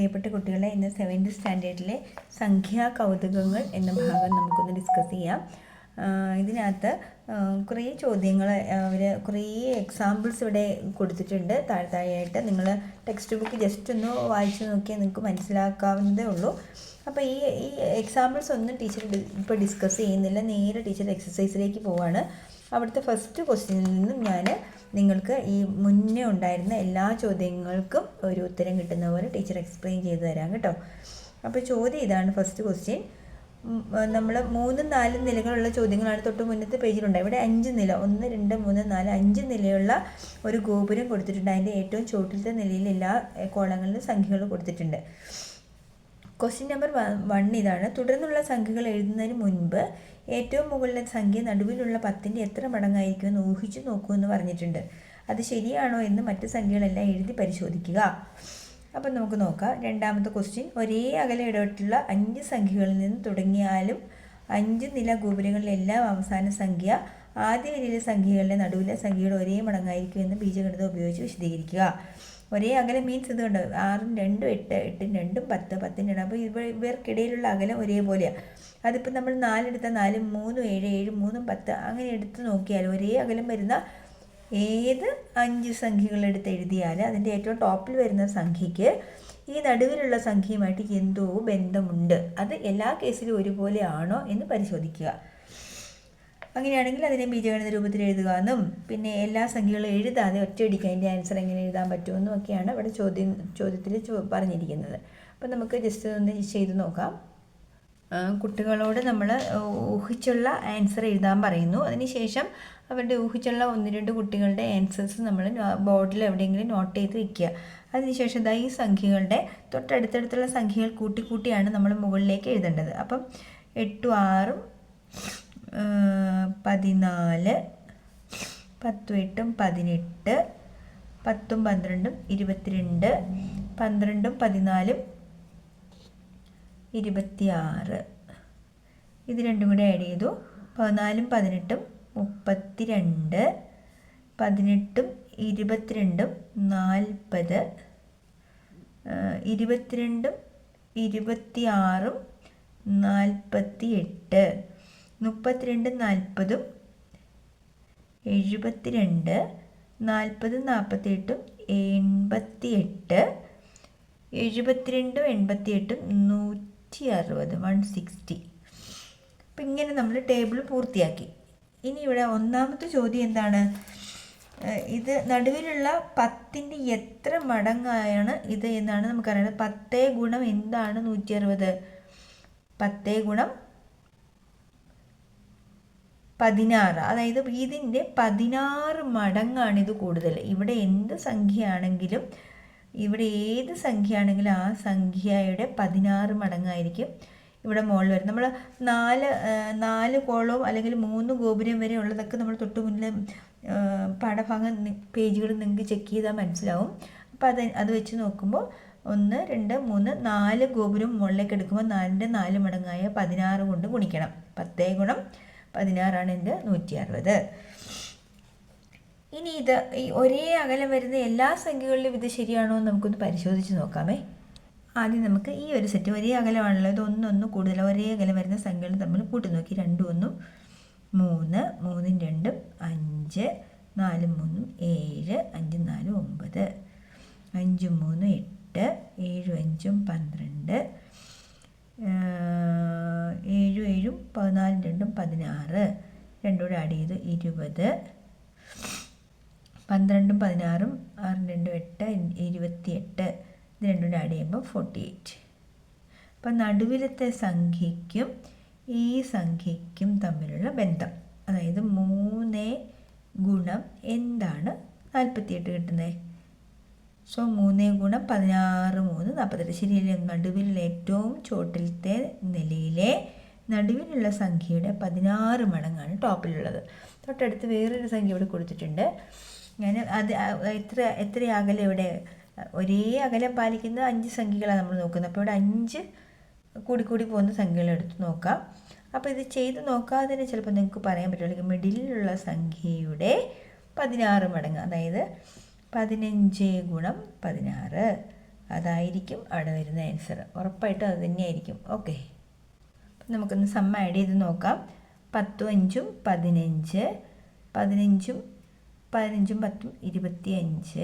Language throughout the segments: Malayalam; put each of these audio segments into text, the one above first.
പ്രിയപ്പെട്ട കുട്ടികളെ, ഇന്ന് 7th സ്റ്റാൻഡേർഡിലെ സംഖ്യാ കൗതുകങ്ങൾ എന്ന ഭാഗം നമുക്കൊന്ന് ഡിസ്കസ് ചെയ്യാം. ഇതിനകത്ത് കുറേ ചോദ്യങ്ങൾ, അവർ കുറേ എക്സാമ്പിൾസ് ഇവിടെ കൊടുത്തിട്ടുണ്ട് താഴെയായിട്ട്. നിങ്ങൾ ടെക്സ്റ്റ് ബുക്ക് ജസ്റ്റ് ഒന്ന് വായിച്ച് നോക്കിയാൽ നിങ്ങൾക്ക് മനസ്സിലാക്കാവുന്നതേ ഉള്ളൂ. അപ്പോൾ ഈ എക്സാമ്പിൾസ് ഒന്നും ടീച്ചർ ഇപ്പോൾ ഡിസ്കസ് ചെയ്യുന്നില്ല, നേരെ ടീച്ചർ എക്സസൈസിലേക്ക് പോവാണ്. അവിടുത്തെ ഫസ്റ്റ് ക്വസ്റ്റ്യനിൽ നിന്നും ഞാൻ നിങ്ങൾക്ക് ഈ മുന്നേ ഉണ്ടായിരുന്ന എല്ലാ ചോദ്യങ്ങൾക്കും ഒരു ഉത്തരം കിട്ടുന്ന പോലെ ടീച്ചർ എക്സ്പ്ലെയിൻ ചെയ്ത് തരാം കേട്ടോ. അപ്പോൾ ചോദ്യം ഇതാണ്. ഫസ്റ്റ് ക്വസ്റ്റ്യൻ, നമ്മൾ 3-4 നിലകളുള്ള ചോദ്യങ്ങളാണ് തൊട്ട് മുന്നത്തെ പേജിലുണ്ട്. ഇവിടെ 5 നില, 1 2 3 4 5 നിലയുള്ള ഒരു ഗോപുരം കൊടുത്തിട്ടുണ്ട്. അതിൻ്റെ ഏറ്റവും ചോട്ടിലത്തെ നിലയിൽ എല്ലാ കോളങ്ങളിലും സംഖ്യകൾ കൊടുത്തിട്ടുണ്ട്. ക്വസ്റ്റ്യൻ നമ്പർ 1 ഇതാണ്. തുടർന്നുള്ള സംഖ്യകൾ എഴുതുന്നതിന് മുൻപ് ഏറ്റവും മുകളിലെ സംഖ്യ നടുവിലുള്ള 10ൻ്റെ എത്ര മടങ്ങായിരിക്കുമെന്ന് ഊഹിച്ചു നോക്കൂ എന്ന് പറഞ്ഞിട്ടുണ്ട്. അത് ശരിയാണോ എന്ന് മറ്റ് സംഖ്യകളെല്ലാം എഴുതി പരിശോധിക്കുക. അപ്പം നമുക്ക് നോക്കാം. രണ്ടാമത്തെ ക്വസ്റ്റ്യൻ, ഒരേ അകലെ ഇടവിട്ടുള്ള 5 സംഖ്യകളിൽ നിന്ന് തുടങ്ങിയാലും 5 നില ഗോപുരങ്ങളിലെല്ലാം അവസാന സംഖ്യ ആദ്യ വരിയിലെ സംഖ്യകളുടെ നടുവിലെ സംഖ്യയുടെ ഒരേ മടങ്ങായിരിക്കും എന്ന് ബീജഗണിതം ഉപയോഗിച്ച് വിശദീകരിക്കുക. ഒരേ അകലം മീൻസ് ഇതുകൊണ്ട് 6 2 8 8 2 10 10 2. അപ്പോൾ ഇവർക്കിടയിലുള്ള അകലം ഒരേപോലെയാണ്. അതിപ്പോൾ നമ്മൾ 4 എടുത്താൽ 4 3 7 7 3 10 അങ്ങനെ എടുത്ത് നോക്കിയാൽ ഒരേ അകലം വരുന്ന ഏത് 5 സംഖ്യകളെടുത്ത് എഴുതിയാൽ അതിൻ്റെ ഏറ്റവും ടോപ്പിൽ വരുന്ന സംഖ്യയ്ക്ക് ഈ നടുവിലുള്ള സംഖ്യയുമായിട്ട് എന്തോ ബന്ധമുണ്ട്. അത് എല്ലാ കേസിലും ഒരുപോലെ ആണോ എന്ന് പരിശോധിക്കുക. അങ്ങനെയാണെങ്കിൽ അതിനെ ബീജഗണിത രൂപത്തിൽ എഴുതുക എന്നും പിന്നെ എല്ലാ സംഖ്യകളും എഴുതാതെ ഒറ്റയടിക്ക് അതിൻ്റെ ആൻസർ എങ്ങനെ എഴുതാൻ പറ്റുമെന്നും ഒക്കെയാണ് ഇവിടെ ചോദ്യത്തിൽ പറഞ്ഞിരിക്കുന്നത്. അപ്പം നമുക്ക് ജസ്റ്റ് ഒന്ന് ചെയ്ത് നോക്കാം. കുട്ടികളോട് നമ്മൾ ഊഹിച്ചുള്ള ആൻസർ എഴുതാൻ പറയുന്നു. അതിനുശേഷം അവരുടെ ഊഹിച്ചുള്ള 1-2 കുട്ടികളുടെ ആൻസേഴ്സ് നമ്മൾ ബോർഡിൽ എവിടെയെങ്കിലും നോട്ട് ചെയ്ത് വയ്ക്കുക. അതിനുശേഷം ഈ സംഖ്യകളുടെ തൊട്ടടുത്തടുത്തുള്ള സംഖ്യകൾ കൂട്ടിയാണ് നമ്മൾ മുകളിലേക്ക് എഴുതേണ്ടത്. അപ്പം 8 6 14 10 8 18 10 12 22 12 14 26. ഇത് രണ്ടും കൂടെ ആഡ് ചെയ്തു. 14 18 32 18 22 40 22 26 48 32 40 72 40 48 88 72 88 160 160. അപ്പം ഇങ്ങനെ നമ്മൾ ടേബിൾ പൂർത്തിയാക്കി. ഇനി ഇവിടെ ഒന്നാമത്തെ ചോദ്യം എന്താണ്? ഇത് നടുവിലുള്ള 10ൻ്റെ എത്ര മടങ്ങായാണ് ഇത് എന്നാണ് നമുക്കറിയുന്നത്. 10 ഗുണം എന്താണ് 160? 10 ഗുണം 16, അതായത് ഇതിൻ്റെ 16 മടങ്ങാണിത് കൂടുതൽ. ഇവിടെ എന്ത് സംഖ്യയാണെങ്കിലും ഇവിടെ ഏത് സംഖ്യയാണെങ്കിലും ആ സംഖ്യയുടെ 16 മടങ്ങായിരിക്കും ഇവിടെ മുകളിൽ വരും. നമ്മൾ 4 കോളവും അല്ലെങ്കിൽ 3 ഗോപുരം വരെ ഉള്ളതൊക്കെ നമ്മൾ തൊട്ട് മുന്നിൽ പാഠഭാഗം പേജുകൾ നിങ്ങൾക്ക് ചെക്ക് ചെയ്താൽ മനസ്സിലാവും. അപ്പോൾ അത് വെച്ച് നോക്കുമ്പോൾ 1 2 3 4 ഗോപുരം മുകളിലേക്ക് എടുക്കുമ്പോൾ 4ൻ്റെ 4 മടങ്ങായ 16 കൊണ്ട് ഗുണിക്കണം. 10 ഗുണം 16 എൻ്റെ 160. ഇനി ഇത് ഈ ഒരേ അകലം വരുന്ന എല്ലാ സംഖ്യകളിലും ഇത് ശരിയാണോ എന്ന് നമുക്കൊന്ന് പരിശോധിച്ച് നോക്കാമേ. ആദ്യം നമുക്ക് ഈ ഒരു സെറ്റ് ഒരേ അകലമാണല്ലോ, ഇത് 1 1 കൂടുതൽ ഒരേ അകലം വരുന്ന സംഖ്യകൾ തമ്മിൽ കൂട്ടി നോക്കി. 2 1 3 3 2 5 4 3 7 5 4 9 5 3 8 7 5 12 7 7 14 2 16 രണ്ടും കൂടെ ആഡ് ചെയ്ത് 20 12 16 6 2 8 28. ഇത് രണ്ടും കൂടെ ആഡ് ചെയ്യുമ്പോൾ 48. അപ്പം നടുവിലത്തെ സംഖ്യയ്ക്കും ഈ സംഖ്യയ്ക്കും തമ്മിലുള്ള ബന്ധം, അതായത് 3 ഗുണം എന്താണ് 48 കിട്ടുന്നത്? സോ 3 ഗുണം 16 3 48. ശരിയല്ലേ? നടുവിലുള്ള ഏറ്റവും ചോട്ടിലത്തെ നിലയിലെ നടുവിലുള്ള സംഖ്യയുടെ 16 മടങ്ങാണ് ടോപ്പിലുള്ളത്. തൊട്ടടുത്ത് വേറൊരു സംഖ്യ ഇവിടെ കൊടുത്തിട്ടുണ്ട്. അത് എത്ര അകലം ഇവിടെ ഒരേ അകലം പാലിക്കുന്ന 5 സംഖ്യകളാണ് നമ്മൾ നോക്കുന്നത്. അപ്പോൾ ഇവിടെ 5 കൂടി പോകുന്ന സംഖ്യകൾ എടുത്ത് നോക്കാം. അപ്പോൾ ഇത് ചെയ്ത് നോക്കാതെ തന്നെ ചിലപ്പോൾ നിങ്ങൾക്ക് പറയാൻ പറ്റുള്ളൂ മിഡിലുള്ള സംഖ്യയുടെ 16 മടങ്ങ്, അതായത് 15 ഗുണം 16 അതായിരിക്കും അവിടെ വരുന്ന ആൻസർ. ഉറപ്പായിട്ടും അത് തന്നെയായിരിക്കും. ഓക്കെ, അപ്പം നമുക്കൊന്ന് സം ആഡ് ചെയ്ത് നോക്കാം. 10 5 15, 15 15 10 25,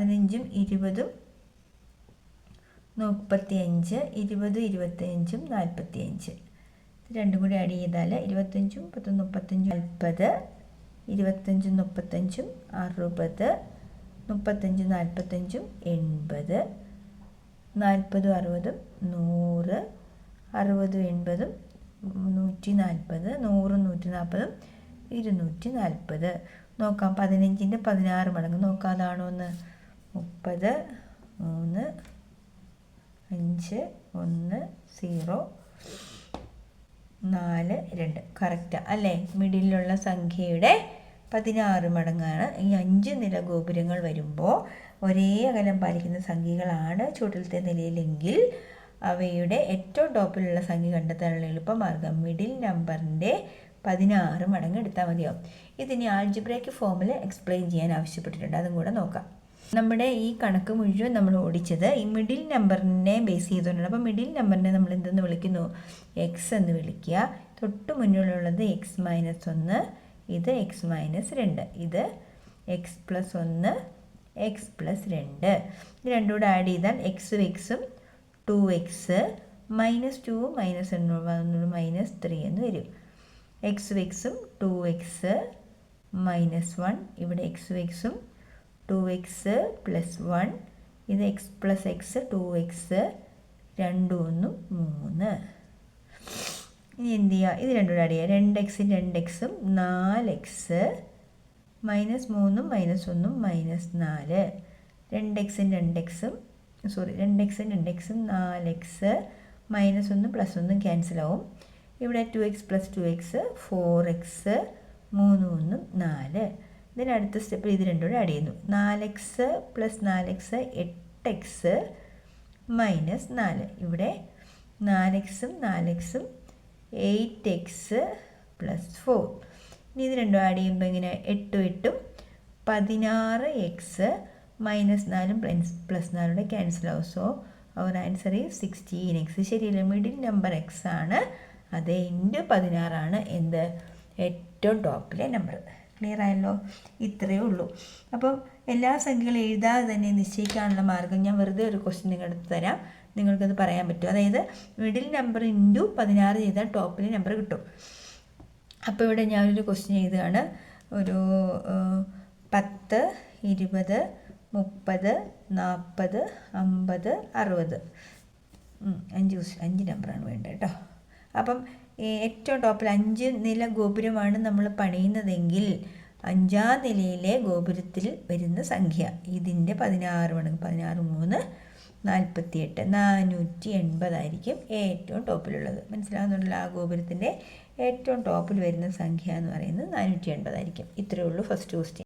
15 20 35, 20 25 45. ഇത് രണ്ടും കൂടി ആഡ് ചെയ്താൽ 25 10 35 40, 25 35 60, 35 45 80, 40 60 100, 60 80 140, 100 140 240. നോക്കാം, 15ൻ്റെ 16 മടങ്ങ് നോക്കാം, അതാണോ എന്ന്. 30 3 5 1 0 4 2. കറക്റ്റാ അല്ലേ? മിഡിലുള്ള സംഖ്യയുടെ 16 മടങ്ങാണ്. ഈ 5 നില ഗോപുരങ്ങൾ വരുമ്പോൾ ഒരേ അകലം പാലിക്കുന്ന സംഖ്യകളാണ് ചുവട്ടിലത്തെ നിലയിലെങ്കിൽ അവയുടെ ഏറ്റവും ടോപ്പിലുള്ള സംഖ്യ കണ്ടെത്താനുള്ള എളുപ്പമാർഗം മിഡിൽ നമ്പറിൻ്റെ 16 മടങ്ങ് എടുത്താൽ മതിയാവും. ഇതിന് ആൾജിബ്രയ്ക്ക് ഫോമിൽ എക്സ്പ്ലെയിൻ ചെയ്യാൻ ആവശ്യപ്പെട്ടിട്ടുണ്ട്, അതും കൂടെ നോക്കാം. നമ്മുടെ ഈ കണക്ക് മുഴുവൻ നമ്മൾ ഓടിച്ചത് ഈ മിഡിൽ നമ്പറിനെ ബേസ് ചെയ്തുകൊണ്ടാണ്. അപ്പോൾ മിഡിൽ നമ്പറിനെ നമ്മൾ എന്തെന്ന് വിളിക്കുന്നു? എക്സ് എന്ന് വിളിക്കുക. തൊട്ട് മുന്നിലുള്ളത് എക്സ് മൈനസ് 1, ഇത് എക്സ് മൈനസ് 2, ഇത് എക്സ് പ്ലസ് 1 എക്സ് പ്ലസ് 2. ഇത് രണ്ടും കൂടെ ആഡ് ചെയ്താൽ എക്സും എക്സും 2x മൈനസ് 2 മൈനസ് 1 മൈനസ് 3 എന്ന് വരും. എക്സും എക്സും 2x മൈനസ് 1, ഇവിടെ എക്സും എക്സും 2x പ്ലസ് 1, ഇത് എക്സ് പ്ലസ് എക്സ് 2x 2 1 3. ഇനി എന്ത് ചെയ്യുക? ഇത് രണ്ടും കൂടെ ആഡ് ചെയ്യുക. 2x 2x 4x minus 3 minus 1 minus 4. 2x 2x 2x 4x minus 1 plus 1 cancel ആവും. ഇവിടെ 2x പ്ലസ് 2x 4x 3 1 4. ഇതിനടുത്ത സ്റ്റെപ്പിൽ ഇത് രണ്ടും കൂടെ ആഡ് ചെയ്യുന്നു. 4x plus 4x 8x minus 4. ഇവിടെ 4x 4x 8x പ്ലസ് 4. ഇനി ഇത് രണ്ടും ആഡ് ചെയ്യുമ്പോൾ ഇങ്ങനെ 8 8 16x മൈനസ് 4 പ്ലസ് 4 ക്യാൻസൽ ആവും. So our answer is 16x. ശരിയല്ല, മിഡിൽ നമ്പർ എക്സ് ആണ്, അത് ഇൻറ്റു 16 ആണ് എന്ത് ഏറ്റവും ടോപ്പിലെ നമ്പർ. ക്ലിയർ ആയല്ലോ? ഇത്രയേ ഉള്ളൂ. അപ്പം എല്ലാ സംഖ്യകളും എഴുതാതെ തന്നെ നിശ്ചയിക്കാനുള്ള മാർഗ്ഗം ഞാൻ വെറുതെ ഒരു ക്വസ്റ്റ്യൻ നിങ്ങളെടുത്ത് തരാം, നിങ്ങൾക്കത് പറയാൻ പറ്റും. അതായത് മിഡിൽ നമ്പർ ഇൻറ്റു 16 ചെയ്താൽ ടോപ്പിലെ നമ്പർ കിട്ടും. അപ്പോൾ ഇവിടെ ഞാനൊരു ക്വസ്റ്റ്യൻ ചെയ്തതാണ്. ഒരു 10 20 30 40 50 60 5 നമ്പറാണ് വേണ്ടത് കേട്ടോ. അപ്പം ഏറ്റവും ടോപ്പിൽ 5 നില ഗോപുരമാണ് നമ്മൾ പണിയുന്നതെങ്കിൽ 5ാം നിലയിലെ ഗോപുരത്തിൽ വരുന്ന സംഖ്യ ഇതിൻ്റെ 16 മടങ്ങ് 16 3 48 480 ആയിരിക്കും ഏറ്റവും ടോപ്പിലുള്ളത്. മനസ്സിലാകുന്നുണ്ടല്ലോ? ആ ഗോപുരത്തിൻ്റെ ഏറ്റവും ടോപ്പിൽ വരുന്ന സംഖ്യ എന്ന് പറയുന്നത് 480 ആയിരിക്കും. ഇത്രയേ ഉള്ളൂ ഫസ്റ്റ് ക്വസ്റ്റ്യൻ.